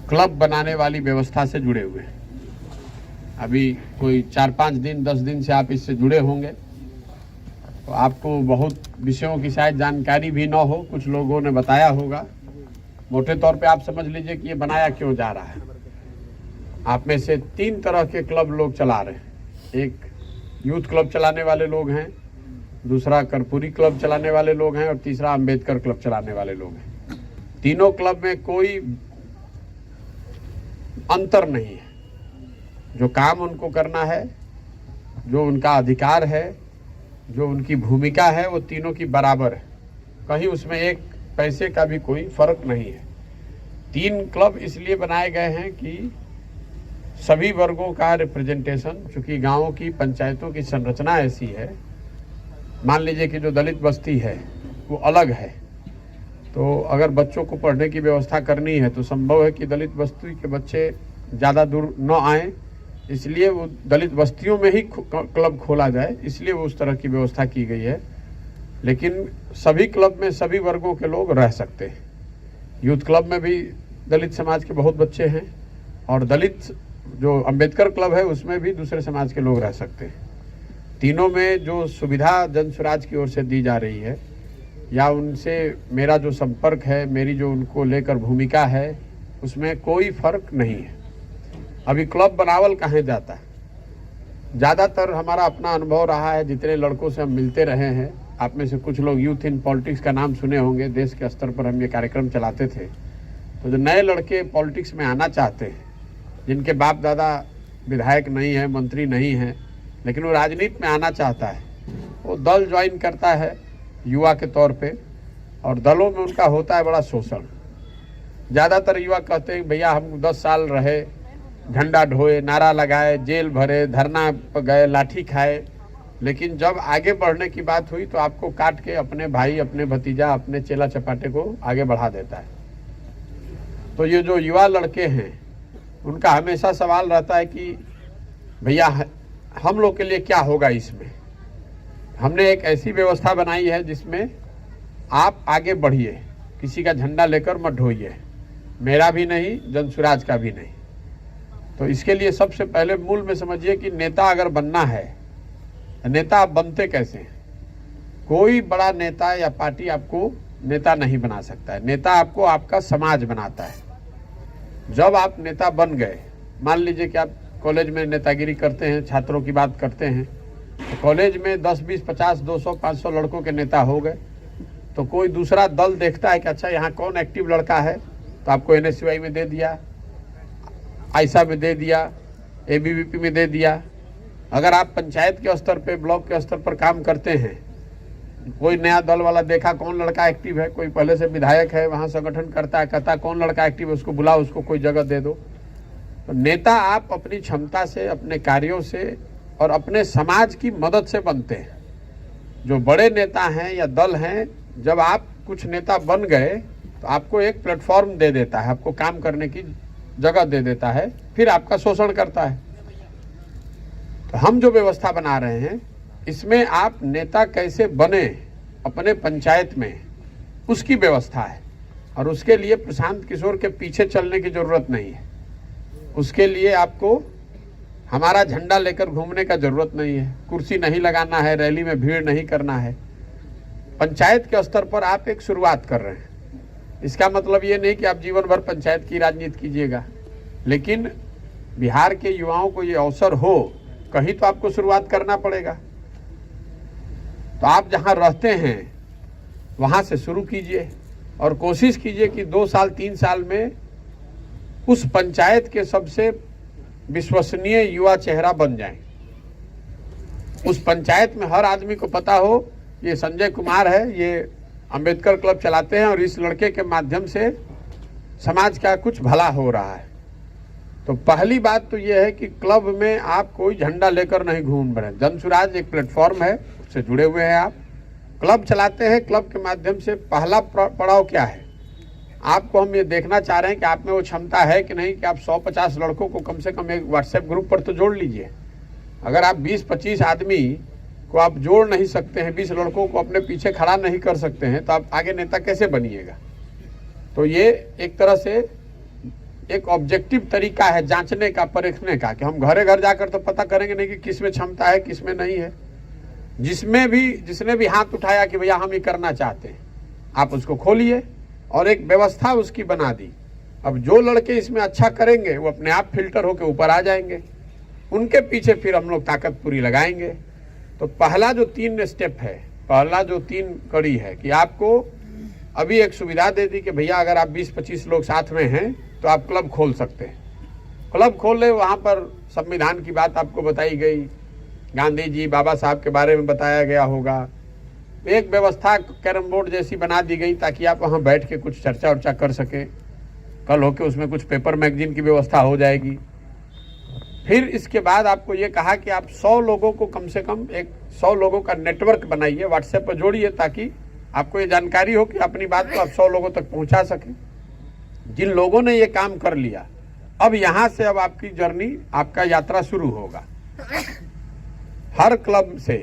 Club बनाने वाली व्यवस्था से जुड़े हुए हैं। अभी कोई 4-5 दिन 10 दिन से आप इससे जुड़े होंगे, तो आपको बहुत विषयों की शायद जानकारी भी ना हो, कुछ लोगों ने बताया होगा। मोटे तौर पे आप समझ लीजिए कि ये बनाया क्यों जा रहा है। आप में से 3 तरह के क्लब लोग चला रहे हैं। एक यूथ क्लब चलाने वाले लोग हैं, दूसरा कर्पूरी क्लब चलाने वाले लोग हैं, और तीसरा अंबेडकर क्लब चलाने वाले लोग हैं। तीनों क्लब में कोई अंतर नहीं है। जो काम उनको करना है, जो उनका अधिकार है, जो उनकी भूमिका है, वो तीनों की बराबर है। कहीं उसमें एक पैसे का भी कोई फर्क नहीं है। 3 क्लब इसलिए बनाए गए हैं कि सभी वर्गों का रिप्रेजेंटेशन, चूंकि गांवों की पंचायतों की संरचना ऐसी है, मान लीजिए कि जो दलित बस्ती है वो अलग है, तो अगर बच्चों को पढ़ने की व्यवस्था करनी है तो संभव है कि दलित बस्ती के बच्चे ज़्यादा दूर न आएँ, इसलिए वो दलित बस्तियों में ही क्लब खोला जाए, इसलिए वो उस तरह की व्यवस्था की गई है। लेकिन सभी क्लब में सभी वर्गों के लोग रह सकते हैं। यूथ क्लब में भी दलित समाज के बहुत बच्चे हैं, और दलित जो अंबेडकर क्लब है उसमें भी दूसरे समाज के लोग रह सकते हैं। तीनों में जो सुविधा जन स्वराज की ओर से दी जा रही है, या उनसे मेरा जो संपर्क है, मेरी जो उनको लेकर भूमिका है, उसमें कोई फर्क नहीं है। अभी क्लब बनावल कहाँ जाता है, ज़्यादातर हमारा अपना अनुभव रहा है, जितने लड़कों से हम मिलते रहे हैं। आप में से कुछ लोग यूथ इन पॉलिटिक्स का नाम सुने होंगे, देश के स्तर पर हम ये कार्यक्रम चलाते थे। तो जो नए लड़के पॉलिटिक्स में आना चाहते हैं, जिनके बाप दादा विधायक नहीं है, मंत्री नहीं है, लेकिन वो राजनीति में आना चाहता है, वो दल ज्वाइन करता है युवा के तौर पे, और दलों में उनका होता है बड़ा शोषण। ज़्यादातर युवा कहते हैं भैया हम 10 साल रहे, झंडा ढोए, नारा लगाए, जेल भरे, धरना पर गए, लाठी खाए, लेकिन जब आगे बढ़ने की बात हुई तो आपको काट के अपने भाई, अपने भतीजा, अपने चेला चपाटे को आगे बढ़ा देता है। तो ये जो युवा लड़के हैं, उनका हमेशा सवाल रहता है कि भैया हम लोग के लिए क्या होगा इसमें। हमने एक ऐसी व्यवस्था बनाई है जिसमें आप आगे बढ़िए, किसी का झंडा लेकर मत ढोइए, मेरा भी नहीं, जन स्वराज का भी नहीं। तो इसके लिए सबसे पहले मूल में समझिए कि नेता अगर बनना है, नेता आप बनते कैसे हैं। कोई बड़ा नेता या पार्टी आपको नेता नहीं बना सकता है। नेता आपको आपका समाज बनाता है। जब आप नेता बन गए, मान लीजिए कि आप कॉलेज में नेतागिरी करते हैं, छात्रों की बात करते हैं, तो कॉलेज में 10, 20, 50, 200, 500 लड़कों के नेता हो गए, तो कोई दूसरा दल देखता है कि अच्छा यहाँ कौन एक्टिव लड़का है, तो आपको NSY में दे दिया, आयसा में दे दिया, ABVP में दे दिया। अगर आप पंचायत के स्तर पे, ब्लॉक के स्तर पर काम करते हैं, कोई नया दल वाला देखा कौन लड़का एक्टिव है, कोई पहले से विधायक है, वहाँ संगठन करता है, कहता कौन लड़का एक्टिव है, उसको बुलाओ, उसको कोई जगह दे दो। तो नेता आप अपनी क्षमता से, अपने कार्यों से और अपने समाज की मदद से बनते हैं। जो बड़े नेता हैं या दल हैं, जब आप कुछ नेता बन गए तो आपको एक प्लेटफॉर्म दे देता है, आपको काम करने की जगह दे देता है, फिर आपका शोषण करता है। तो हम जो व्यवस्था बना रहे हैं, इसमें आप नेता कैसे बने अपने पंचायत में, उसकी व्यवस्था है। और उसके लिए प्रशांत किशोर के पीछे चलने की जरूरत नहीं है। उसके लिए आपको हमारा झंडा लेकर घूमने का जरूरत नहीं है, कुर्सी नहीं लगाना है, रैली में भीड़ नहीं करना है। पंचायत के स्तर पर आप एक शुरुआत कर रहे हैं। इसका मतलब ये नहीं कि आप जीवन भर पंचायत की राजनीति कीजिएगा, लेकिन बिहार के युवाओं को ये अवसर हो, कहीं तो आपको शुरुआत करना पड़ेगा। तो आप जहां रहते हैं वहां से शुरू कीजिए, और कोशिश कीजिए कि 2 साल 3 साल में उस पंचायत के सबसे विश्वसनीय युवा चेहरा बन जाएं। उस पंचायत में हर आदमी को पता हो ये संजय कुमार है, ये अंबेडकर क्लब चलाते हैं, और इस लड़के के माध्यम से समाज का कुछ भला हो रहा है। तो पहली बात तो ये है कि क्लब में आप कोई झंडा लेकर नहीं घूम रहे। जन स्वराज एक प्लेटफॉर्म है, उससे जुड़े हुए हैं आप, क्लब चलाते हैं। क्लब के माध्यम से पहला पड़ाव क्या है, आपको हम ये देखना चाह रहे हैं कि आप में वो क्षमता है कि नहीं कि आप 100-50 लड़कों को कम से कम एक व्हाट्सएप ग्रुप पर तो जोड़ लीजिए। अगर आप 20-25 आदमी को आप जोड़ नहीं सकते हैं, 20 लड़कों को अपने पीछे खड़ा नहीं कर सकते हैं, तो आप आगे नेता कैसे बनिएगा। तो ये एक तरह से एक ऑब्जेक्टिव तरीका है जांचने का, परखने का, कि हम घरे घर जाकर तो पता करेंगे नहीं कि किस में क्षमता है किस में नहीं है। जिसने भी हाथ उठाया कि भैया हम ये करना चाहते हैं, आप उसको खोलिए और एक व्यवस्था उसकी बना दी। अब जो लड़के इसमें अच्छा करेंगे वो अपने आप फिल्टर होकर ऊपर आ जाएंगे, उनके पीछे फिर हम लोग ताकत पूरी लगाएंगे। तो पहला जो 3 स्टेप है, पहला जो 3 कड़ी है कि आपको अभी एक सुविधा दे दी कि भैया अगर आप 20-25 लोग साथ में हैं तो आप क्लब खोल सकते हैं। क्लब खोल ले, वहाँ पर संविधान की बात आपको बताई गई, गांधी जी बाबा साहब के बारे में बताया गया होगा, एक व्यवस्था कैरम बोर्ड जैसी बना दी गई ताकि आप वहाँ बैठ के कुछ चर्चा वर्चा कर सकें। कल होके उसमें कुछ पेपर मैगजीन की व्यवस्था हो जाएगी। फिर इसके बाद आपको ये कहा कि आप 100 लोगों को कम से कम 100 लोगों का नेटवर्क बनाइए, व्हाट्सएप पर जोड़िए, ताकि आपको ये जानकारी हो कि अपनी बात को आप 100 लोगों तक पहुंचा सकें। जिन लोगों ने ये काम कर लिया, अब यहाँ से अब आपकी जर्नी, आपका यात्रा शुरू होगा। हर क्लब से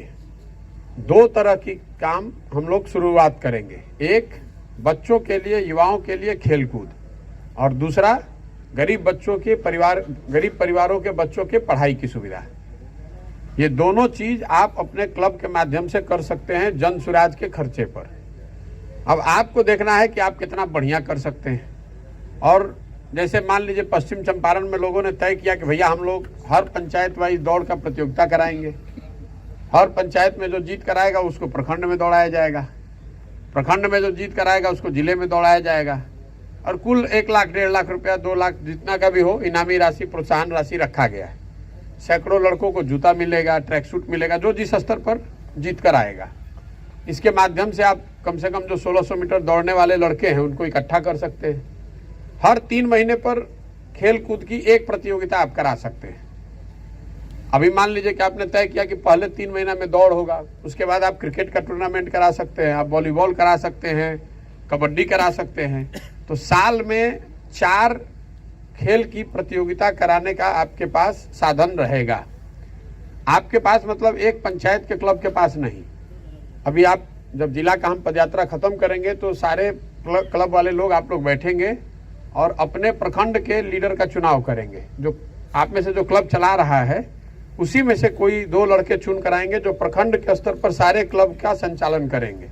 2 तरह की काम हम लोग शुरुआत करेंगे, एक बच्चों के लिए, युवाओं के लिए खेलकूद, और दूसरा गरीब परिवारों के बच्चों के पढ़ाई की सुविधा। ये दोनों चीज आप अपने क्लब के माध्यम से कर सकते हैं जन सुराज के खर्चे पर। अब आपको देखना है कि आप कितना बढ़िया कर सकते हैं। और जैसे मान लीजिए पश्चिम चंपारण में लोगों ने तय किया कि भैया हम लोग हर पंचायत वाइज दौड़ का प्रतियोगिता कराएंगे, हर पंचायत में जो जीत कराएगा उसको प्रखंड में दौड़ाया जाएगा, प्रखंड में जो जीत कराएगा उसको जिले में दौड़ाया जाएगा, और कुल 1 लाख, 1.5 लाख रुपया, 2 लाख, जितना का भी हो, इनामी राशि, प्रोत्साहन राशि रखा गया है। सैकड़ों लड़कों को जूता मिलेगा, ट्रैक सूट मिलेगा, जो जिस स्तर पर जीत कर आएगा। इसके माध्यम से आप कम से कम जो 1600 मीटर दौड़ने वाले लड़के हैं उनको इकट्ठा कर सकते हैं। हर 3 महीने पर खेल कूद की एक प्रतियोगिता आप करा सकते हैं। अभी मान लीजिए कि आपने तय किया कि पहले 3 महीना में दौड़ होगा, उसके बाद आप क्रिकेट का टूर्नामेंट करा सकते हैं, आप वॉलीबॉल करा सकते हैं, कबड्डी करा सकते हैं। तो साल में 4 खेल की प्रतियोगिता कराने का आपके पास साधन रहेगा। आपके पास मतलब एक पंचायत के क्लब के पास नहीं। अभी आप जब जिला का हम पदयात्रा खत्म करेंगे तो सारे क्लब वाले लोग, आप लोग बैठेंगे और अपने प्रखंड के लीडर का चुनाव करेंगे। जो आप में से जो क्लब चला रहा है उसी में से कोई 2 लड़के चुन कराएंगे जो प्रखंड के स्तर पर सारे क्लब का संचालन करेंगे।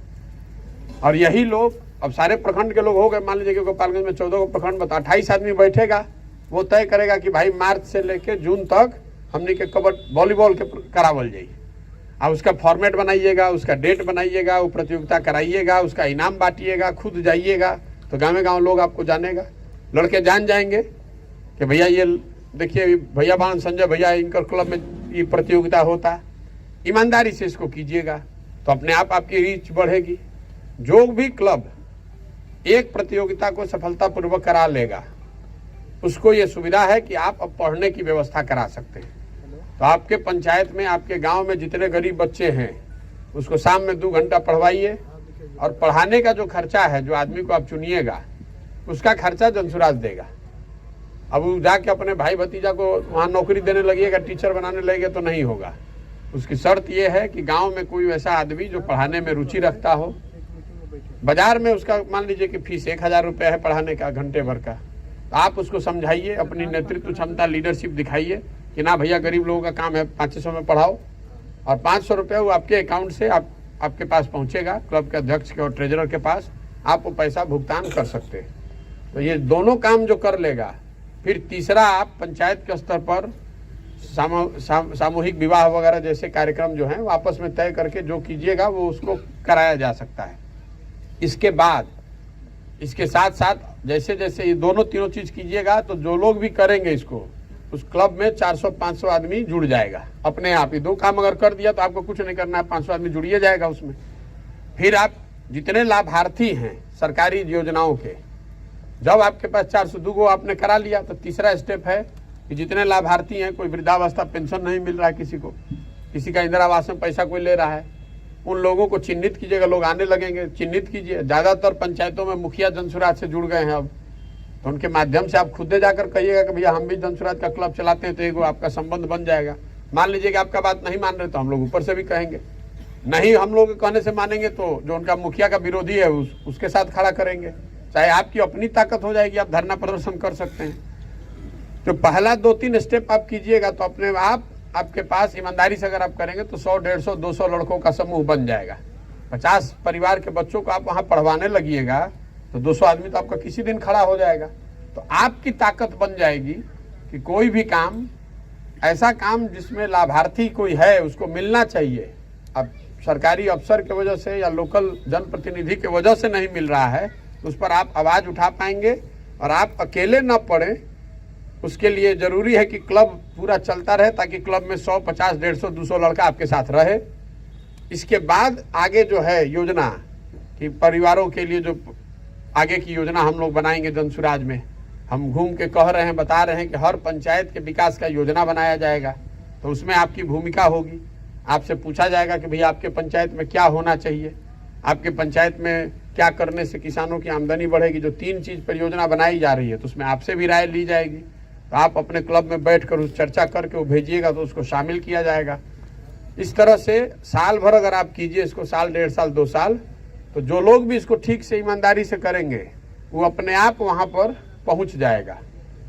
और यही लोग, अब सारे प्रखंड के लोग हो गए, मान लीजिए कि गोपालगंज में 14 को प्रखंड बता, 28 आदमी बैठेगा, वो तय करेगा कि भाई मार्च से लेकर जून तक हमने के वॉलीबॉल के करावल जाइए। अब उसका फॉर्मेट बनाइएगा, उसका डेट बनाइएगा, वो प्रतियोगिता कराइएगा, उसका इनाम बांटिएगा, खुद जाइएगा तो गाँव लोग आपको जानेगा, लड़के जान जाएंगे कि भैया ये देखिए भैया बान संजय भैया इनकर क्लब में ये प्रतियोगिता होता। ईमानदारी से इसको कीजिएगा तो अपने आप आपकी रीच बढ़ेगी। जो भी क्लब एक प्रतियोगिता को सफलतापूर्वक करा लेगा उसको ये सुविधा है कि आप अब पढ़ने की व्यवस्था करा सकते हैं। तो आपके पंचायत में, आपके गांव में जितने गरीब बच्चे हैं उसको शाम में 2 घंटा पढ़वाइए, और पढ़ाने का जो खर्चा है, जो आदमी को आप चुनिएगा उसका खर्चा जनसुराज देगा। अब वो जाके अपने भाई भतीजा को वहाँ नौकरी देने लगिएगा, टीचर बनाने लगेगा तो नहीं होगा। उसकी शर्त ये है कि गाँव में कोई ऐसा आदमी जो पढ़ाने में रुचि रखता हो। बाजार में उसका मान लीजिए कि फीस 1000 रुपये है पढ़ाने का, घंटे भर का, तो आप उसको समझाइए, अपनी नेतृत्व क्षमता, लीडरशिप दिखाइए कि ना भैया गरीब लोगों का काम है, 500 में पढ़ाओ, और 500 रुपये वो आपके अकाउंट से आपके पास पहुंचेगा, क्लब के अध्यक्ष के और ट्रेजरर के पास, आप वो पैसा भुगतान कर सकते हैं। तो ये दोनों काम जो कर लेगा, फिर तीसरा आप पंचायत के स्तर पर सामूहिक विवाह वगैरह जैसे कार्यक्रम जो हैं वो आपस में तय करके जो कीजिएगा वो उसको कराया जा सकता है। इसके बाद इसके साथ साथ जैसे जैसे ये दोनों तीनों चीज कीजिएगा तो जो लोग भी करेंगे इसको, उस क्लब में 400-500 आदमी जुड़ जाएगा अपने आप ही। 2 काम अगर कर दिया तो आपको कुछ नहीं करना है, 500 आदमी जुड़िए जाएगा उसमें। फिर आप जितने लाभार्थी हैं सरकारी योजनाओं के, जब आपके पास 402 आपने करा लिया तो तीसरा स्टेप है कि जितने लाभार्थी हैं, कोई वृद्धावस्था पेंशन नहीं मिल रहा है किसी को, किसी का इंदिरा आवास में पैसा कोई ले रहा है, उन लोगों को चिन्हित कीजिएगा, लोग आने लगेंगे, चिन्हित कीजिए। ज़्यादातर पंचायतों में मुखिया जनसुराज से जुड़ गए हैं अब, तो उनके माध्यम से आप खुद जाकर कहिएगा कि भैया हम भी जनसुराज का क्लब चलाते हैं, तो एक आपका संबंध बन जाएगा। मान लीजिए कि आपका बात नहीं मान रहे तो हम लोग ऊपर से भी कहेंगे, नहीं हम लोग कहने से मानेंगे तो जो उनका मुखिया का विरोधी है उसके साथ खड़ा करेंगे। चाहे आपकी अपनी ताकत हो जाएगी, आप धरना प्रदर्शन कर सकते हैं। जो पहला 2-3 स्टेप आप कीजिएगा तो अपने आप आपके पास ईमानदारी से अगर आप करेंगे तो 100, 150, 200 लड़कों का समूह बन जाएगा। 50 परिवार के बच्चों को आप वहां पढ़वाने लगिएगा तो 200 आदमी तो आपका किसी दिन खड़ा हो जाएगा। तो आपकी ताकत बन जाएगी कि कोई भी काम, ऐसा काम जिसमें लाभार्थी कोई है उसको मिलना चाहिए। अब सरकारी अफसर की वजह से या लोकल जनप्रतिनिधि की वजह से नहीं मिल रहा है, उस पर आप आवाज उठा पाएंगे और आप अकेले न पड़े। उसके लिए जरूरी है कि क्लब पूरा चलता रहे ताकि क्लब में 100, 50, 150, 200 लड़का आपके साथ रहे। इसके बाद आगे जो है योजना कि परिवारों के लिए जो आगे की योजना हम लोग बनाएंगे जनसुराज में, हम घूम के कह रहे हैं, बता रहे हैं कि हर पंचायत के विकास का योजना बनाया जाएगा। तो उसमें आपकी भूमिका होगी। आपसे पूछा जाएगा कि भैया आपके पंचायत में क्या होना चाहिए, आपके पंचायत में क्या करने से किसानों की आमदनी बढ़ेगी। जो 3 चीज पर योजना बनाई जा रही है तो उसमें आपसे भी राय ली जाएगी। तो आप अपने क्लब में बैठकर उस चर्चा करके वो भेजिएगा तो उसको शामिल किया जाएगा। इस तरह से साल भर अगर आप कीजिए इसको, साल, 1.5 साल, 2 साल, तो जो लोग भी इसको ठीक से ईमानदारी से करेंगे वो अपने आप वहाँ पर पहुँच जाएगा।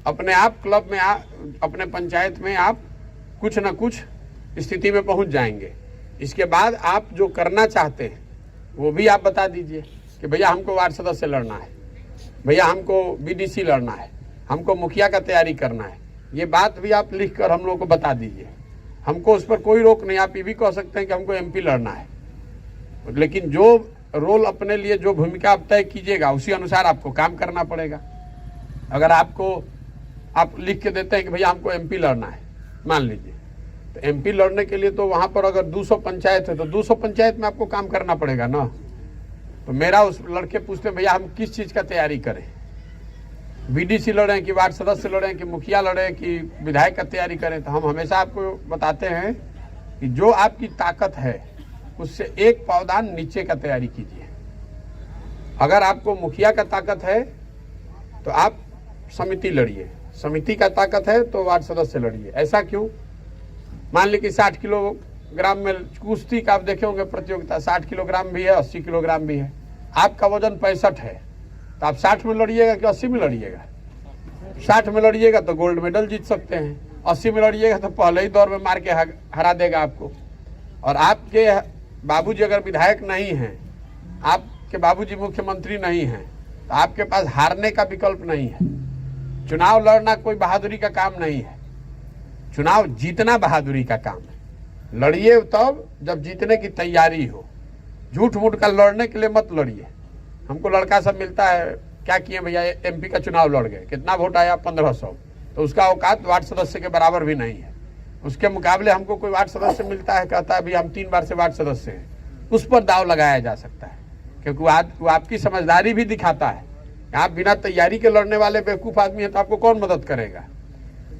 अपने आप क्लब में अपने पंचायत में आप कुछ न कुछ स्थिति में पहुँच जाएंगे। इसके बाद आप जो करना चाहते हैं वो भी आप बता दीजिए कि भैया हमको वार्ड सदस्य लड़ना है, भैया हमको बीडीसी लड़ना है, हमको मुखिया का तैयारी करना है। ये बात भी आप लिख कर हम लोग को बता दीजिए। हमको उस पर कोई रोक नहीं। आप ये भी कह सकते हैं कि हमको एमपी लड़ना है, लेकिन जो रोल अपने लिए, जो भूमिका आप तय कीजिएगा उसी अनुसार आपको काम करना पड़ेगा। अगर आप लिख के देते हैं कि भैया हमको एमपी लड़ना है, मान लीजिए, तो एमपी लड़ने के लिए तो वहां पर अगर 200 पंचायत है तो 200 पंचायत में आपको काम करना पड़ेगा ना। तो मेरा उस लड़के पूछते हैं भैया हम किस चीज का तैयारी करें, बीडीसी लड़ें कि वार्ड सदस्य लड़ें कि मुखिया लड़ें कि विधायक का तैयारी करें। तो हम हमेशा आपको बताते हैं कि जो आपकी ताकत है उससे एक पावदान नीचे का तैयारी कीजिए। अगर आपको मुखिया का ताकत है तो आप समिति लड़िए, समिति का ताकत है तो वार्ड सदस्य लड़िए। ऐसा क्यों? मान लीजिए 60 किलोग्राम में कुश्ती का आप देखे होंगे प्रतियोगिता, 60 किलोग्राम भी है, 80 किलोग्राम भी है। आपका वजन 65 है तो आप 60 में लड़िएगा कि 80 में लड़िएगा? 60 में लड़िएगा तो गोल्ड मेडल जीत सकते हैं, 80 में लड़िएगा तो पहले ही दौर में मार के हरा देगा आपको। और आपके बाबूजी अगर विधायक नहीं हैं, आपके बाबूजी मुख्यमंत्री नहीं हैं, तो आपके पास हारने का विकल्प नहीं है। चुनाव लड़ना कोई बहादुरी का काम नहीं है, चुनाव जीतना बहादुरी का काम है। लड़िए तब जब जीतने की तैयारी हो, झूठ मूठ का लड़ने के लिए मत लड़िए। हमको लड़का सब मिलता है, क्या किए भैया एमपी का चुनाव लड़ गए, कितना वोट आया? 1500। तो उसका औकात वार्ड सदस्य के बराबर भी नहीं है। उसके मुकाबले हमको कोई वार्ड सदस्य मिलता है, कहता है भी हम 3 बार से वार्ड सदस्य हैं, उस पर दाव लगाया जा सकता है, क्योंकि वो आपकी समझदारी भी दिखाता है। आप बिना तैयारी के लड़ने वाले बेवकूफ़ आदमी हैं तो आपको कौन मदद करेगा?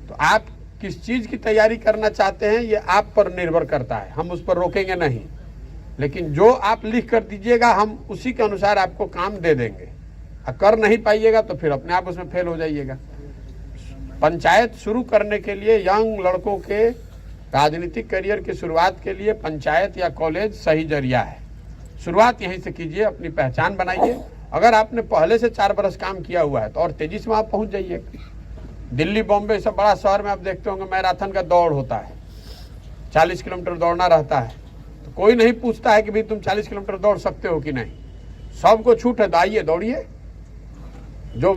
तो आप किस चीज़ की तैयारी करना चाहते हैं ये आप पर निर्भर करता है, हम उस पर रोकेंगे नहीं। लेकिन जो आप लिख कर दीजिएगा हम उसी के अनुसार आपको काम दे देंगे। कर नहीं पाइएगा तो फिर अपने आप उसमें फेल हो जाइएगा। पंचायत शुरू करने के लिए यंग लड़कों के राजनीतिक करियर की शुरुआत के लिए पंचायत या कॉलेज सही जरिया है। शुरुआत यहीं से कीजिए, अपनी पहचान बनाइए। अगर आपने पहले से 4 बरस काम किया हुआ है तो और तेजी से वहाँ पहुँच जाइएगा। दिल्ली, बॉम्बे, सब बड़ा शहर में आप देखते होंगे मैराथन का दौड़ होता है, 40 किलोमीटर दौड़ना रहता है। तो कोई नहीं पूछता है कि भाई तुम 40 किलोमीटर दौड़ सकते हो कि नहीं, सबको छूट है, आइए दौड़िए। जो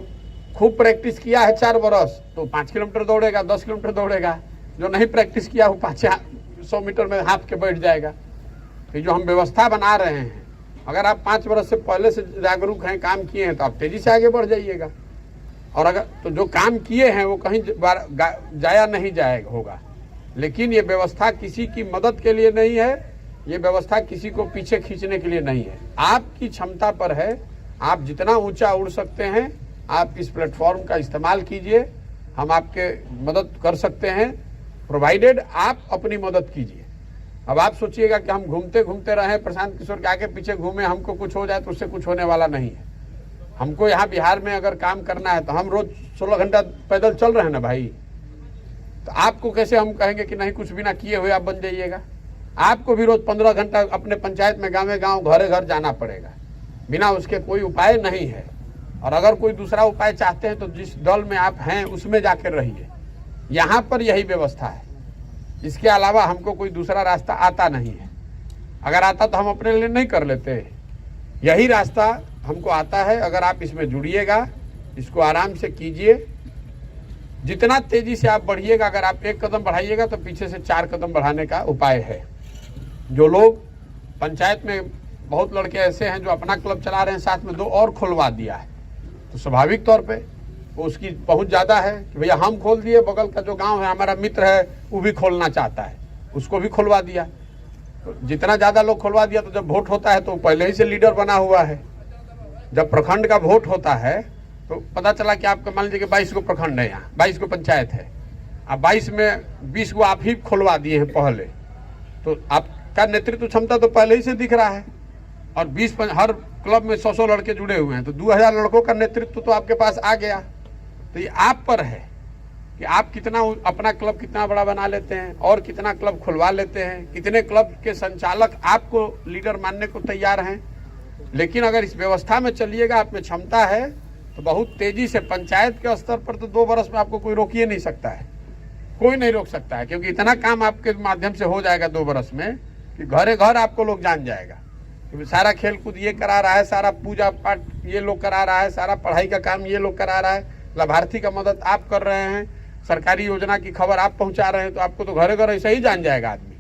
खूब प्रैक्टिस किया है 4 बरस तो 5 किलोमीटर दौड़ेगा, 10 किलोमीटर दौड़ेगा। जो नहीं प्रैक्टिस किया वो 500 मीटर में हाँफ के बैठ जाएगा। तो जो हम व्यवस्था बना रहे हैं, अगर आप 5 बरस से पहले से जागरूक हैं, काम किए हैं, तो आप तेजी से आगे बढ़ जाइएगा। और अगर तो जो काम किए हैं वो कहीं जाया नहीं जाएगा होगा। लेकिन ये व्यवस्था किसी की मदद के लिए नहीं है, ये व्यवस्था किसी को पीछे खींचने के लिए नहीं है। आपकी क्षमता पर है, आप जितना ऊंचा उड़ सकते हैं आप इस प्लेटफॉर्म का इस्तेमाल कीजिए। हम आपके मदद कर सकते हैं, प्रोवाइडेड आप अपनी मदद कीजिए। अब आप सोचिएगा कि हम घूमते घूमते रहें, प्रशांत किशोर के आगे पीछे घूमे, हमको कुछ हो जाए तो उससे कुछ होने वाला नहीं है। हमको यहाँ बिहार में अगर काम करना है तो हम रोज 16 घंटा पैदल चल रहे हैं ना भाई। तो आपको कैसे हम कहेंगे कि नहीं कुछ भी ना किए हुए आप बन जाइएगा? आपको भी रोज 15 घंटा अपने पंचायत में, गाँव गाँव, घरे घर जाना पड़ेगा। बिना उसके कोई उपाय नहीं है। और अगर कोई दूसरा उपाय चाहते हैं तो जिस दल में आप हैं उसमें जाकर रहिए। यहाँ पर यही व्यवस्था है, इसके अलावा हमको कोई दूसरा रास्ता आता नहीं है। अगर आता तो हम अपने लिए नहीं कर लेते, यही रास्ता हमको आता है। अगर आप इसमें जुड़िएगा, इसको आराम से कीजिए, जितना तेजी से आप बढ़िएगा, अगर आप 1 कदम बढ़ाइएगा तो पीछे से 4 कदम बढ़ाने का उपाय है। जो लोग पंचायत में, बहुत लड़के ऐसे हैं जो अपना क्लब चला रहे हैं, साथ में 2 और खुलवा दिया है, तो स्वाभाविक तौर पे उसकी पहुंच ज़्यादा है कि भैया हम खोल दिए, बगल का जो गांव है हमारा मित्र है वो भी खोलना चाहता है, उसको भी खुलवा दिया। तो जितना ज़्यादा लोग खुलवा दिया, तो जब वोट होता है तो पहले ही से लीडर बना हुआ है। जब प्रखंड का वोट होता है तो पता चला कि आपका मान लीजिए कि 22 को प्रखंड है, यहाँ 22 को पंचायत है, अब 22 में 20 को आप ही खुलवा दिए हैं पहले, तो आपका नेतृत्व क्षमता तो पहले ही से दिख रहा है। और 20 हर क्लब में 100 लड़के जुड़े हुए हैं, तो 2000 लड़कों का नेतृत्व तो आपके पास आ गया। तो ये आप पर है कि आप कितना अपना क्लब कितना बड़ा बना लेते हैं और कितना क्लब खुलवा लेते हैं, कितने क्लब के संचालक आपको लीडर मानने को तैयार हैं। लेकिन अगर इस व्यवस्था में चलिएगा, आप में क्षमता है, तो बहुत तेजी से पंचायत के स्तर पर तो 2 बरस में आपको कोई रोक ही नहीं सकता है, कोई नहीं रोक सकता है, क्योंकि इतना काम आपके माध्यम से हो जाएगा 2 बरस में कि घरे घर आपको लोग जान जाएगा। सारा खेल कूद ये करा रहा है, सारा पूजा पाठ ये लोग करा रहा है, सारा पढ़ाई का काम ये लोग करा रहा है, लाभार्थी का मदद आप कर रहे हैं, सरकारी योजना की खबर आप पहुंचा रहे हैं, तो आपको तो घरे घर ऐसे ही जान जाएगा आदमी।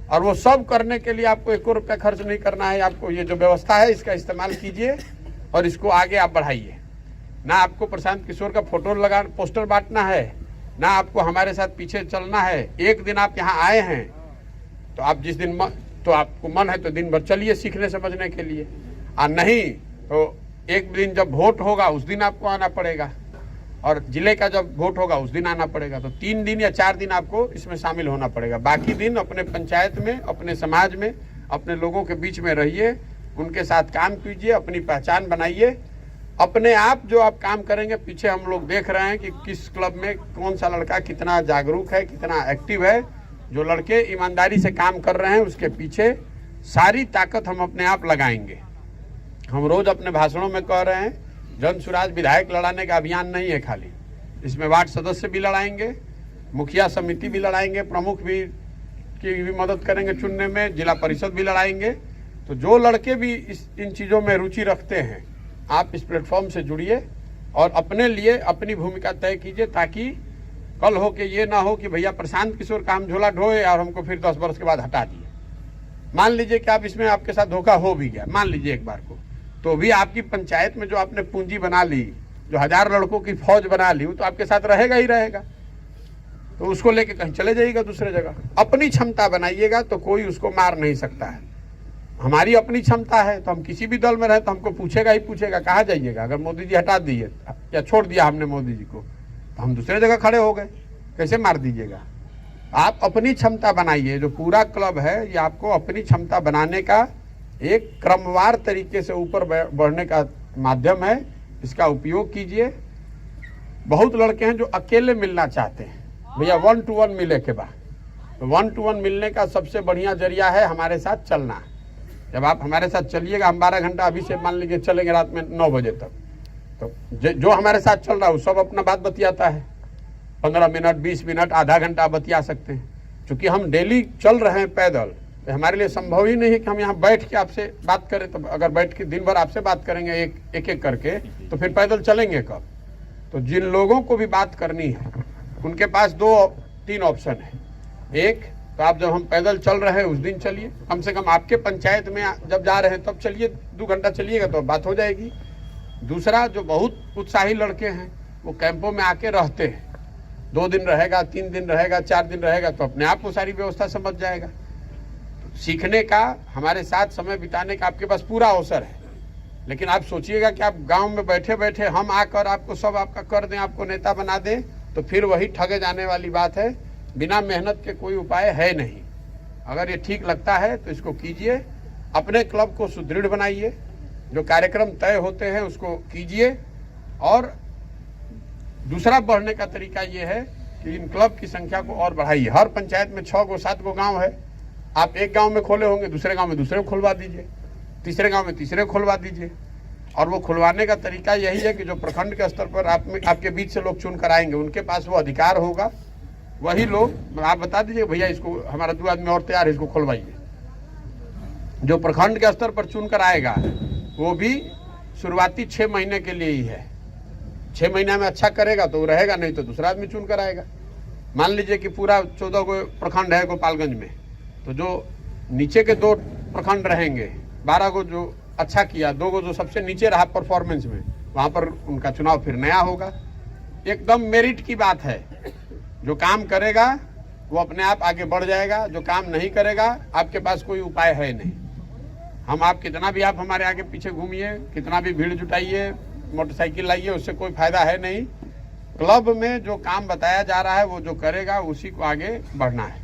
और वो सब करने के लिए आपको 1 रुपया खर्च नहीं करना है। आपको ये जो व्यवस्था है इसका इस्तेमाल कीजिए और इसको आगे आप बढ़ाइए। ना आपको प्रशांत किशोर का फोटो लगा पोस्टर बांटना है, ना आपको हमारे साथ पीछे चलना है। एक दिन आप यहाँ आए हैं तो आप जिस दिन तो आपको मन है तो दिन भर चलिए सीखने समझने के लिए, और नहीं तो एक दिन जब वोट होगा उस दिन आपको आना पड़ेगा, और जिले का जब वोट होगा उस दिन आना पड़ेगा। तो 3 दिन या 4 दिन आपको इसमें शामिल होना पड़ेगा। बाकी दिन अपने पंचायत में, अपने समाज में, अपने लोगों के बीच में रहिए, उनके साथ काम कीजिए, अपनी पहचान बनाइए। अपने आप जो आप काम करेंगे, पीछे हम लोग देख रहे हैं कि किस क्लब में कौन सा लड़का कितना जागरूक है, कितना एक्टिव है। जो लड़के ईमानदारी से काम कर रहे हैं उसके पीछे सारी ताकत हम अपने आप लगाएंगे। हम रोज अपने भाषणों में कह रहे हैं, जन सुराज विधायक लड़ाने का अभियान नहीं है खाली, इसमें वार्ड सदस्य भी लड़ाएंगे, मुखिया समिति भी लड़ाएंगे, प्रमुख भी की भी मदद करेंगे चुनने में, जिला परिषद भी लड़ाएंगे। तो जो लड़के भी इन चीज़ों में रुचि रखते हैं, आप इस प्लेटफॉर्म से जुड़िए और अपने लिए अपनी भूमिका तय कीजिए, ताकि कल हो के ये ना हो कि भैया प्रशांत किशोर काम झोला ढोए और हमको फिर 10 वर्ष के बाद हटा दिए। मान लीजिए कि आप इसमें आपके साथ धोखा हो भी गया, मान लीजिए एक बार को, तो भी आपकी पंचायत में जो आपने पूंजी बना ली, जो 1000 लड़कों की फौज बना ली, वो तो आपके साथ रहेगा ही रहेगा। तो उसको लेके कहीं चले जाइएगा दूसरे जगह। अपनी क्षमता बनाइएगा तो कोई उसको मार नहीं सकता है। हमारी अपनी क्षमता है तो हम किसी भी दल में रहे तो हमको पूछेगा ही पूछेगा, कहाँ जाइएगा। अगर मोदी जी हटा दिए या छोड़ दिया हमने मोदी जी को, तो हम दूसरे जगह खड़े हो गए, कैसे मार दीजिएगा। आप अपनी क्षमता बनाइए। जो पूरा क्लब है ये आपको अपनी क्षमता बनाने का एक क्रमवार तरीके से ऊपर बढ़ने का माध्यम है, इसका उपयोग कीजिए। बहुत लड़के हैं जो अकेले मिलना चाहते हैं, भैया 1 to 1 मिले के बाद, तो 1 to 1 मिलने का सबसे बढ़िया जरिया है हमारे साथ चलना। जब आप हमारे साथ चलिएगा, हम 12 घंटा अभी से मान लीजिए चलेंगे रात में 9 बजे तक, तो जो हमारे साथ चल रहा है वो सब अपना बात बतियाता है। 15 मिनट, 20 मिनट, आधा घंटा बतिया सकते हैं। चूँकि हम डेली चल रहे हैं पैदल, तो हमारे लिए संभव ही नहीं है कि हम यहाँ बैठ के आपसे बात करें। तो अगर बैठ के दिन भर आपसे बात करेंगे एक एक करके, तो फिर पैदल चलेंगे कब। तो जिन लोगों को भी बात करनी है उनके पास 2-3 ऑप्शन है। एक तो आप जब हम पैदल चल रहे हैं उस दिन चलिए, कम से कम आपके पंचायत में जब जा रहे हैं तब चलिए, 2 घंटा चलिएगा तो बात हो जाएगी। दूसरा, जो बहुत उत्साही लड़के हैं वो कैंपों में आके रहते हैं, 2 दिन रहेगा, 3 दिन रहेगा, 4 दिन रहेगा, तो अपने आप वो सारी व्यवस्था समझ जाएगा। तो सीखने का, हमारे साथ समय बिताने का आपके पास पूरा अवसर है। लेकिन आप सोचिएगा कि आप गांव में बैठे बैठे हम आकर आपको सब आपका कर दें, आपको नेता बना दें, तो फिर वही ठगे जाने वाली बात है। बिना मेहनत के कोई उपाय है नहीं। अगर ये ठीक लगता है तो इसको कीजिए, अपने क्लब को सुदृढ़ बनाइए, जो कार्यक्रम तय होते हैं उसको कीजिए। और दूसरा बढ़ने का तरीका ये है कि इन क्लब की संख्या को और बढ़ाइए। हर पंचायत में 6-7 गांव है, आप एक गांव में खोले होंगे, दूसरे गांव में दूसरे को खुलवा दीजिए, तीसरे गांव में तीसरे को खुलवा दीजिए। और वो खुलवाने का तरीका यही है कि जो प्रखंड के स्तर पर आपके बीच से लोग चुन कर आएंगे, उनके पास वो अधिकार होगा वही लोग आप बता दीजिए भैया इसको हमारा 2 आदमी और तैयार है, इसको खुलवाइए। जो प्रखंड के स्तर पर चुनकर आएगा वो भी शुरुआती 6 महीने के लिए ही है। 6 महीना में अच्छा करेगा तो वो रहेगा, नहीं तो दूसरा आदमी चुन कर आएगा। मान लीजिए कि पूरा 14 को प्रखंड है गोपालगंज में, तो जो नीचे के 2 प्रखंड रहेंगे, 12 को जो अच्छा किया, 2 को जो सबसे नीचे रहा परफॉर्मेंस में, वहां पर उनका चुनाव फिर नया होगा। एकदम मेरिट की बात है। जो काम करेगा वो अपने आप आगे बढ़ जाएगा, जो काम नहीं करेगा आपके पास कोई उपाय है नहीं। हम आप कितना भी आप हमारे आगे पीछे घूमिए, कितना भी भीड़ जुटाइए, मोटरसाइकिल लाइए, उससे कोई फायदा है नहीं। क्लब में जो काम बताया जा रहा है वो जो करेगा उसी को आगे बढ़ना है।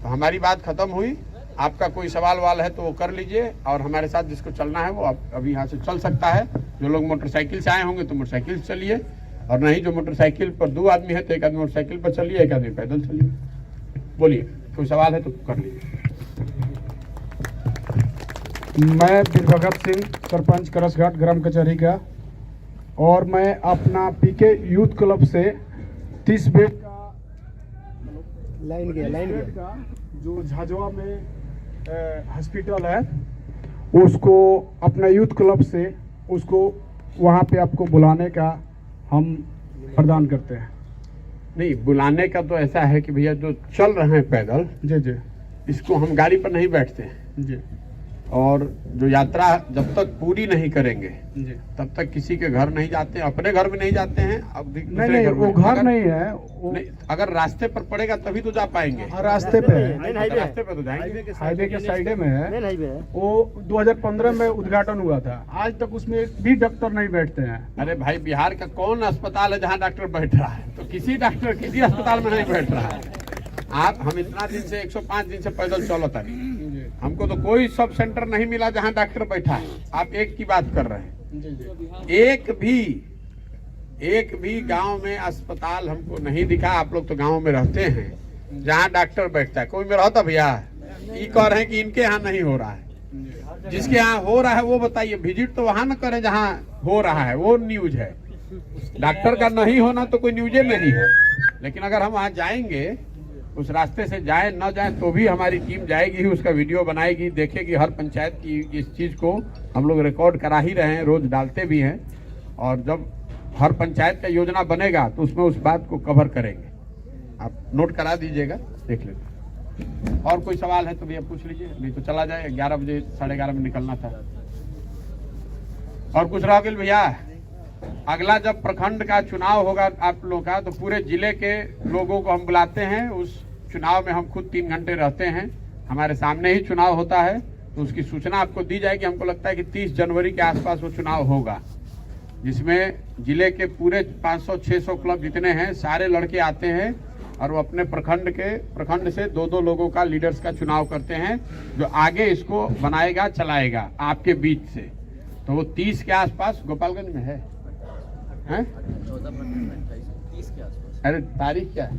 तो हमारी बात खत्म हुई। आपका कोई सवाल वाल है तो वो कर लीजिए, और हमारे साथ जिसको चलना है वो अभी यहाँ से चल सकता है। जो लोग मोटरसाइकिल से आए होंगे तो मोटरसाइकिल से चलिए, और नहीं जो मोटरसाइकिल पर 2 आदमी है तो 1 आदमी मोटरसाइकिल पर चलिए, 1 आदमी पैदल चलिए। बोलिए, कोई सवाल है तो कर लीजिए। मैं वीरभगत सिंह, सरपंच करसघाट ग्राम कचहरी का, और मैं अपना पीके यूथ क्लब से 30 बेड का लाइन का जो झाझवा में हॉस्पिटल है उसको अपना यूथ क्लब से उसको वहाँ पे आपको बुलाने का हम प्रदान करते हैं। नहीं, बुलाने का तो ऐसा है कि भैया जो चल रहे हैं पैदल, जी जी, इसको हम गाड़ी पर नहीं बैठते हैं जी, और जो यात्रा जब तक पूरी नहीं करेंगे जी, तब तक किसी के घर नहीं जाते, अपने घर भी नहीं जाते हैं। अब नहीं वो घर नहीं है वो, नहीं, अगर रास्ते पर पड़ेगा तभी तो जा पाएंगे। रास्ते पे है, रास्ते पे तो जाएंगे, हाईवे के साइड में है। वो 2015 में उद्घाटन हुआ था, आज तक उसमें एक भी डॉक्टर नहीं बैठते हैं। अरे भाई, बिहार का कौन अस्पताल है जहाँ डॉक्टर बैठ रहा है? तो किसी डॉक्टर किसी अस्पताल में नहीं बैठ रहा है। हम इतना दिन से 105 दिन से पैदल चलता नहीं, हमको तो कोई सब सेंटर नहीं मिला जहाँ डॉक्टर बैठा है। आप एक की बात कर रहे हैं, एक भी गांव में अस्पताल हमको नहीं दिखा। आप लोग तो गांव में रहते हैं जहाँ डॉक्टर बैठता है, कोई में रहता भैया? ये कह रहे हैं कि इनके यहाँ नहीं हो रहा है। जिसके यहाँ हो रहा है वो बताइए, विजिट तो वहां न करें जहाँ हो रहा है, वो न्यूज है। डॉक्टर का नहीं होना तो कोई न्यूजे नहीं है। लेकिन अगर हम वहाँ जाएंगे, उस रास्ते से जाए न जाए तो भी हमारी टीम जाएगी, उसका वीडियो बनाएगी, देखेगी। हर पंचायत की इस चीज़ को हम लोग रिकॉर्ड करा ही रहे हैं, रोज डालते भी हैं। और जब हर पंचायत का योजना बनेगा तो उसमें उस बात को कवर करेंगे। आप नोट करा दीजिएगा, देख लेते। और कोई सवाल है तो भैया पूछ लीजिए, नहीं तो चला जाए। 11 बजे 11:30 में निकलना था। और कुछ रह गया भैया? अगला जब प्रखंड का चुनाव होगा आप लोगों का, तो पूरे जिले के लोगों को हम बुलाते हैं। उस चुनाव में हम खुद 3 घंटे रहते हैं, हमारे सामने ही चुनाव होता है, तो उसकी सूचना आपको दी जाएगी। हमको लगता है कि 30 जनवरी के आसपास वो चुनाव होगा, जिसमें जिले के पूरे 500-600 क्लब जितने हैं सारे लड़के आते हैं, और वो अपने प्रखंड से 2-2 लोगों का लीडर्स का चुनाव करते हैं, जो आगे इसको बनाएगा चलाएगा आपके बीच से। तो वो 30 के आसपास गोपालगंज में है। 30 के आसपास। अरे तारीख क्या है?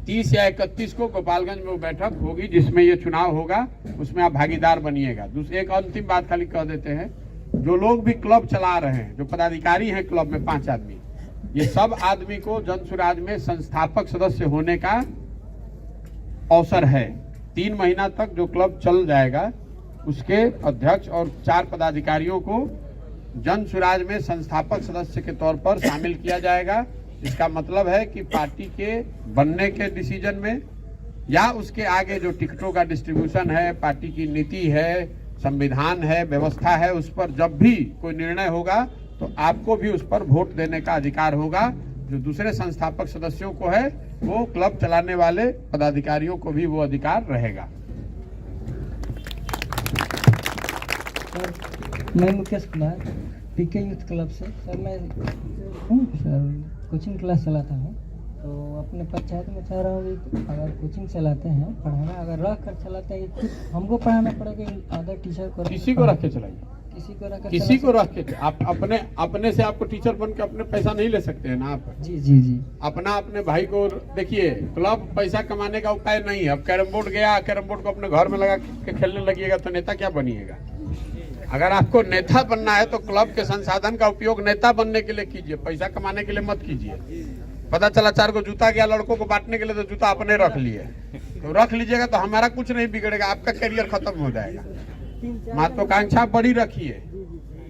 30 या 31 को गोपालगंज में वो बैठक होगी जिसमें ये चुनाव होगा। उसमें आप भागीदार बनिएगा। दूसरी एक अंतिम बात खाली कह देते हैं, जो लोग भी क्लब चला रहे हैं, जो पदाधिकारी हैं क्लब में 5 आदमी, ये सब आदमी को जन सुराज में संस्थापक सदस्य होने का अवसर है। 3 महीना तक जो क्लब चल जाएगा उसके अध्यक्ष और 4 पदाधिकारियों को जन सुराज में संस्थापक सदस्य के तौर पर शामिल किया जाएगा। इसका मतलब है कि पार्टी के बनने के डिसीजन में या उसके आगे जो टिकटों का डिस्ट्रीब्यूशन है, पार्टी की नीति है, संविधान है, व्यवस्था है, उस पर जब भी कोई निर्णय होगा तो आपको भी उस पर वोट देने का अधिकार होगा। जो दूसरे संस्थापक सदस्यों को है, वो क्लब चलाने वाले पदाधिकारियों को भी वो अधिकार रहेगा। मैं मुकेश कुमार, पीके यूथ क्लब से। सर मैं कोचिंग क्लास चलाता हूँ, तो अपने पंचायत में चाह रहा हूँ कि अगर कोचिंग चलाते हैं, पढ़ाना अगर रख कर चलाते हैं, खुद हमको पढ़ाना पड़ेगा, अदर टीचर को किसी को रख के चलाइए, किसी को रख के। आप अपने से आपको टीचर बन के अपने पैसा नहीं ले सकते हैं ना आप। जी जी जी। अपने भाई को देखिए, क्लब पैसा कमाने का उपाय नहीं है। अब कैरम बोर्ड गया, कैरम बोर्ड को अपने घर में लगा के खेलने लगिएगा तो नेता क्या बनिएगा? अगर आपको नेता बनना है तो क्लब के संसाधन का उपयोग नेता बनने के लिए कीजिए, पैसा कमाने के लिए मत कीजिए। पता चला 4 को जूता गया लड़कों को बांटने के लिए, तो जूता अपने रख लिए। तो रख लीजिएगा तो हमारा कुछ नहीं बिगड़ेगा, आपका करियर खत्म हो जाएगा। महत्वाकांक्षा बड़ी रखिए।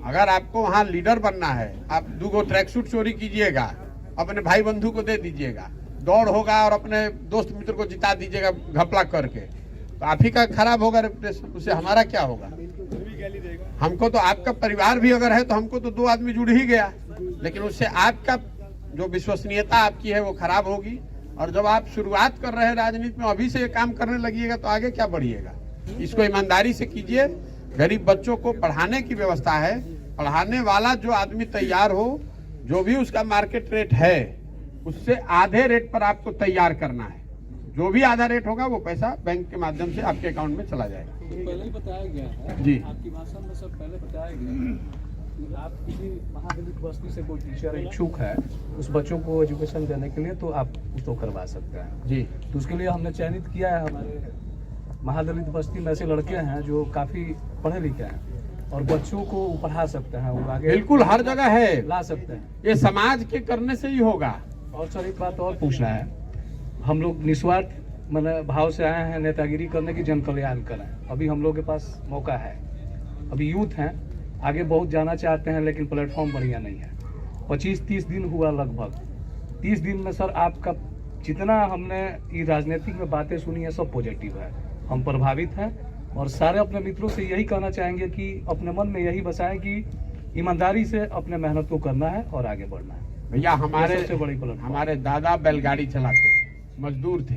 अगर आपको वहाँ लीडर बनना है, आप 2 गो ट्रैक सूट चोरी कीजिएगा, अपने भाई बंधु को दे दीजिएगा, दौड़ होगा और अपने दोस्त मित्र को जिता दीजिएगा घपला करके, तो आप ही का खराब होगा रेपुटेशन, उससे हमारा क्या होगा। हमको तो आपका परिवार भी अगर है तो हमको तो 2 आदमी जुड़ ही गया, लेकिन उससे आपका जो विश्वसनीयता आपकी है वो खराब होगी। और जब आप शुरुआत कर रहे हैं राजनीति में, अभी से ये काम करने लगिएगा तो आगे क्या बढ़िएगा। इसको ईमानदारी से कीजिए। गरीब बच्चों को पढ़ाने की व्यवस्था है, पढ़ाने वाला जो आदमी तैयार हो, जो भी उसका मार्केट रेट है उससे आधे रेट पर आपको तैयार करना है। जो भी आधा रेट होगा वो पैसा बैंक के माध्यम से आपके अकाउंट में चला जाएगा। पहले ही बताया गया है जी, आपकी भाषण में सब पहले बताया गया है कि आप किसी महादलित बस्ती से कोई टीचर इच्छुक है उस बच्चों को एजुकेशन देने के लिए, तो आप उसको करवा सकते हैं जी। तो उसके लिए हमने चयनित किया है। हमारे महादलित बस्ती में ऐसे लड़के हैं जो काफ़ी पढ़े लिखे हैं और बच्चों को पढ़ा सकते हैं, वो आगे बिल्कुल हर जगह है, ला सकते हैं। ये समाज के करने से ही होगा। और सर एक बात और पूछना है, हम लोग निस्वार्थ मतलब भाव से आए हैं नेतागिरी करने की, जन कल्याण करें। अभी हम लोग के पास मौका है, अभी यूथ हैं, आगे बहुत जाना चाहते हैं, लेकिन प्लेटफॉर्म बढ़िया नहीं है। 25-30 दिन हुआ लगभग। 30 दिन में सर आपका जितना हमने ये राजनीतिक में बातें सुनी है सब पॉजिटिव है, हम प्रभावित हैं। और सारे अपने मित्रों से यही कहना चाहेंगे कि अपने मन में यही बसाएं कि ईमानदारी से अपने मेहनत को करना है और आगे बढ़ना है। भैया बड़ी हमारे दादा बैलगाड़ी चलाते थे, मजदूर थे।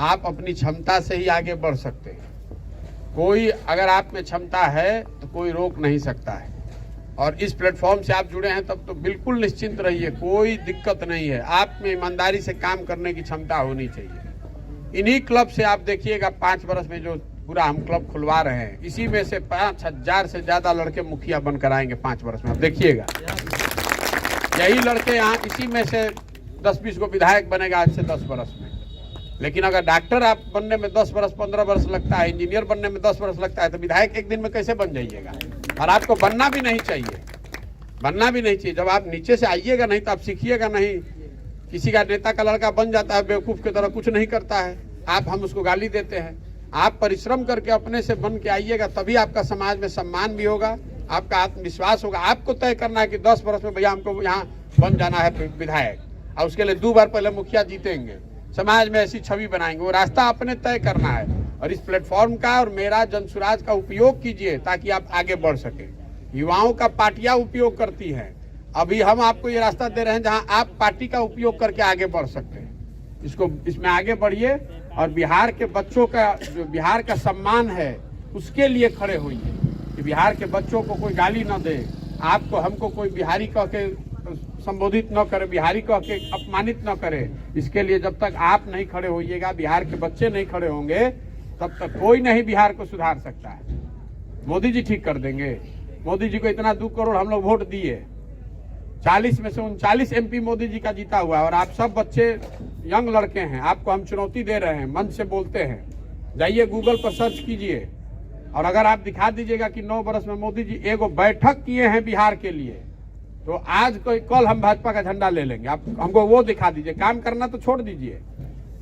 आप अपनी क्षमता से ही आगे बढ़ सकते हैं। कोई अगर आप में क्षमता है तो कोई रोक नहीं सकता है। और इस प्लेटफॉर्म से आप जुड़े हैं तब तो बिल्कुल निश्चिंत रहिए, कोई दिक्कत नहीं है। आप में ईमानदारी से काम करने की क्षमता होनी चाहिए। इन्हीं क्लब से आप देखिएगा 5 वर्ष में जो पूरा हम क्लब खुलवा रहे हैं, इसी में से 5,000 से ज्यादा लड़के मुखिया बनकर आएंगे 5 वर्ष में, आप देखिएगा। यही लड़के यहाँ इसी में से 10-20 को विधायक बनेगा आज से 10 वर्ष में। लेकिन अगर डॉक्टर आप बनने में 10 वर्ष 15 वर्ष लगता है, इंजीनियर बनने में 10 वर्ष लगता है, तो विधायक एक दिन में कैसे बन जाइएगा। और आपको बनना भी नहीं चाहिए, बनना भी नहीं चाहिए। जब आप नीचे से आइएगा नहीं तो आप सीखिएगा नहीं। किसी का नेता का लड़का बन जाता है बेवकूफ़ की तरह, कुछ नहीं करता है, हम उसको गाली देते हैं। आप परिश्रम करके अपने से बन के आइएगा, तभी आपका समाज में सम्मान भी होगा, आपका आत्मविश्वास होगा। आपको तय करना है कि 10 वर्ष में भैया हमको यहाँ बन जाना है विधायक, और उसके लिए 2 बार पहले मुखिया जीतेंगे, समाज में ऐसी छवि बनाएंगे। वो रास्ता अपने तय करना है। और इस प्लेटफॉर्म का और मेरा जनसुराज का उपयोग कीजिए ताकि आप आगे बढ़ सके। युवाओं का पार्टियां उपयोग करती हैं, अभी हम आपको ये रास्ता दे रहे हैं जहां आप पार्टी का उपयोग करके आगे बढ़ सकते हैं। इसमें आगे बढ़िए और बिहार के बच्चों का जो बिहार का सम्मान है उसके लिए खड़े होइए कि बिहार के बच्चों को कोई गाली न दे, आपको हमको कोई बिहारी कह के संबोधित न करे, बिहारी कह के अपमानित न करे। इसके लिए जब तक आप नहीं खड़े होइएगा, बिहार के बच्चे नहीं खड़े होंगे, तब तक कोई नहीं बिहार को सुधार सकता है। मोदी जी ठीक कर देंगे। मोदी जी को इतना 2 करोड़ हम लोग वोट दिए, 40 में से 39 MP मोदी जी का जीता हुआ है। और आप सब बच्चे यंग लड़के हैं, आपको हम चुनौती दे रहे हैं, मन से बोलते हैं। जाइए गूगल पर सर्च कीजिए और अगर आप दिखा दीजिएगा कि 9 वर्ष में मोदी जी एगो बैठक किए हैं बिहार के लिए, तो आज कोई कल हम भाजपा का झंडा ले लेंगे। आप हमको वो दिखा दीजिए, काम करना तो छोड़ दीजिए।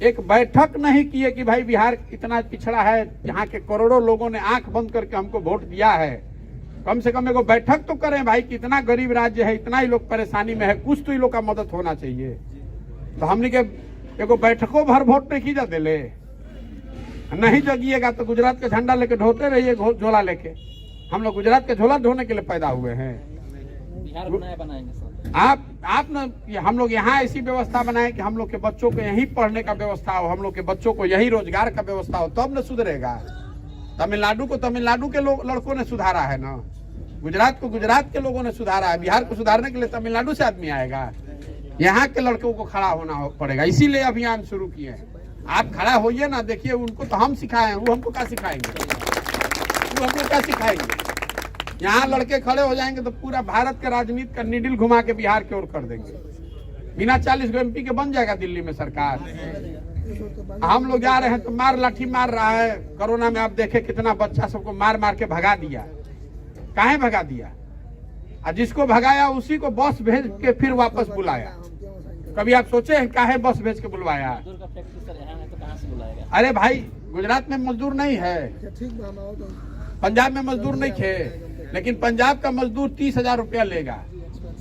एक बैठक नहीं किए कि भाई बिहार इतना पिछड़ा है, यहाँ के करोड़ों लोगों ने आंख बंद करके हमको वोट दिया है। कम से कम एगो बैठक तो करें भाई, कितना गरीब राज्य है, इतना ही लोग परेशानी में है, कुछ तो ही लोग का मदद होना चाहिए। तो हमने के एगो बैठकों भर वोट नहीं खींचा दिले, नहीं जगिएगा तो गुजरात का झंडा लेके ढोते रहिए, झोला लेके। हम लोग गुजरात के झोला ढोने के लिए पैदा हुए हैं। बिहार बनाएंगे सर। आप न हम लोग यहाँ ऐसी व्यवस्था बनाए कि हम लोग के बच्चों को यहीं पढ़ने का व्यवस्था हो, हम लोग के बच्चों को यहीं रोजगार का व्यवस्था हो, तब न सुधरेगा। तमिलनाडु को तमिलनाडु के लड़कों ने सुधारा है ना, गुजरात को गुजरात के लोगों ने सुधारा है। बिहार को सुधारने के लिए तमिलनाडु से आदमी आएगा, यहाँ के लड़कों को खड़ा होना पड़ेगा। इसीलिए अभियान शुरू किए हैं। आप खड़ा होइए ना, देखिए उनको तो हम सिखाए हैं, वो हमको क्या सिखाएंगे, वो हमको क्या सिखाएंगे। यहाँ लड़के खड़े हो जाएंगे तो पूरा भारत के राजनीति का नीडल घुमा के बिहार की ओर कर देंगे। बिना 40 MP के बन जाएगा दिल्ली में सरकार। हम लोग जा रहे हैं तो मार लाठी मार रहा है। कोरोना में आप देखे कितना बच्चा सबको मार मार के भगा दिया। काहे भगा दिया? और जिसको भगाया उसी को बस भेज के फिर वापस बुलाया। कभी आप सोचे हैं काहे बस भेज के बुलवाया? मजदूर का फैक्ट्री सर यहाँ है तो कहाँ से बुलाएगा? अरे भाई, गुजरात में मजदूर नहीं है, पंजाब में मजदूर नहीं थे, लेकिन पंजाब का मजदूर 30,000 रुपया लेगा,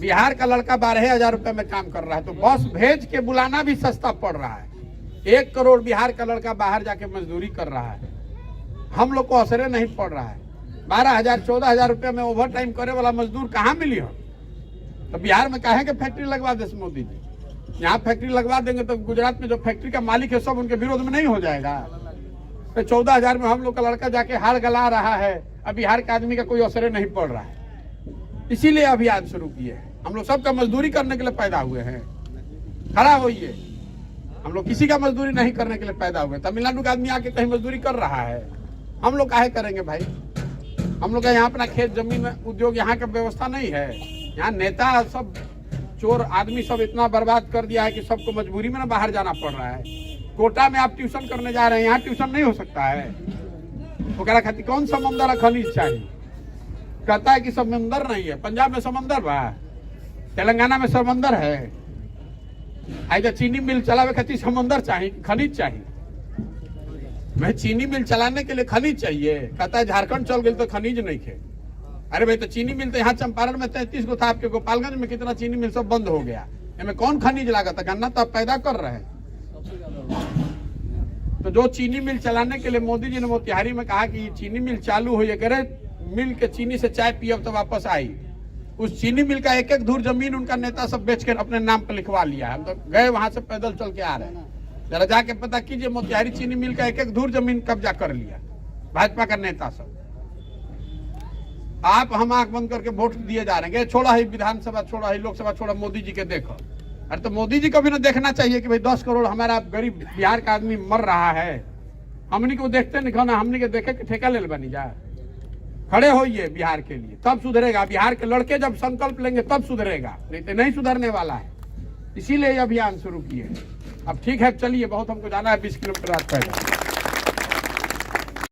बिहार का लड़का 12,000 रुपया में काम कर रहा है, तो बस भेज के बुलाना भी सस्ता पड़ रहा है। 1 करोड़ बिहार का लड़का बाहर जाके मजदूरी कर रहा है, हम लोग को असर नहीं पड़ रहा है। 12,000 14,000 रुपया में ओवर टाइम करे वाला मजदूर कहाँ मिली हो? तो बिहार में काहे के फैक्ट्री लगवा दे मोदी जी? यहाँ फैक्ट्री लगवा देंगे तो गुजरात में जो फैक्ट्री का मालिक है सब उनके विरोध में नहीं हो जाएगा? तो 14,000 में हम लोग का लड़का जाके हार गला रहा है, अब बिहार के आदमी का कोई असर नहीं पड़ रहा है। इसीलिए अभियान शुरू किए हैं। हम लोग सबका मजदूरी करने के लिए पैदा हुए हैं, खड़ा होइए। हम लोग किसी का मजदूरी नहीं करने के लिए पैदा हुए। तमिलनाडु का आदमी आके कहीं मजदूरी कर रहा है, हम लोग काहे करेंगे भाई? हम लोग का यहाँ अपना खेत जमीन उद्योग यहाँ का व्यवस्था नहीं है। यहाँ नेता सब चोर आदमी सब इतना बर्बाद कर दिया है कि सबको मजबूरी में ना बाहर जाना पड़ रहा है। कोटा में आप ट्यूशन करने जा रहे हैं, यहाँ ट्यूशन नहीं हो सकता है। वो कह रहा खाती कौन समंदर खनिज चाहिए, कहता है कि समंदर नहीं है। पंजाब में समंदर बा, तेलंगाना में समंदर है। आज चीनी मिल चलावे खातिर समंदर चाहिए, खनिज चाहिए। मैं चीनी मिल चलाने के लिए खनिज चाहिए, कहता है झारखंड चल गई तो खनिज नहीं थे। अरे भाई, तो चीनी मिल तो यहाँ चंपारण में 33 गो था, आपके गोपालगंज में कितना चीनी मिल सब बंद हो गया। इनमें कौन खनिज लागत है? गन्ना तो आप पैदा कर रहे हैं। तो जो चीनी मिल चलाने के लिए मोदी जी ने मोतिहारी में कहा कि चीनी मिल चालू हो, ये करे मिल के चीनी से चाय पियब तो वापस आई। उस चीनी मिल का 1-1 धूर जमीन उनका नेता सब बेच कर अपने नाम पर लिखवा लिया। हम तो गए वहां से पैदल चल के आ रहे हैं, जरा जाके पता कीजिए, मोतिहारी चीनी मिल का 1-1 धूर जमीन कब्जा कर लिया भाजपा का नेता सब। आप हम आंख बंद करके वोट दिए जा रहे हैं, छोड़ा ही विधानसभा, छोड़ा ही लोकसभा, छोड़ा मोदी जी के देखो। अरे तो मोदी जी को भी ना देखना चाहिए कि भाई 10 करोड़ हमारा गरीब बिहार का आदमी मर रहा है, हमनी को देखते नहीं खाना, हमनी के देखे कि ठेका ले बनी जा। खड़े होइए बिहार के लिए, तब सुधरेगा। बिहार के लड़के जब संकल्प लेंगे तब सुधरेगा, नहीं तो नहीं सुधरने वाला है। इसीलिए ये अभियान शुरू किए। अब ठीक है, चलिए, बहुत हमको जाना है, 20 किलोमीटर रात पैदल।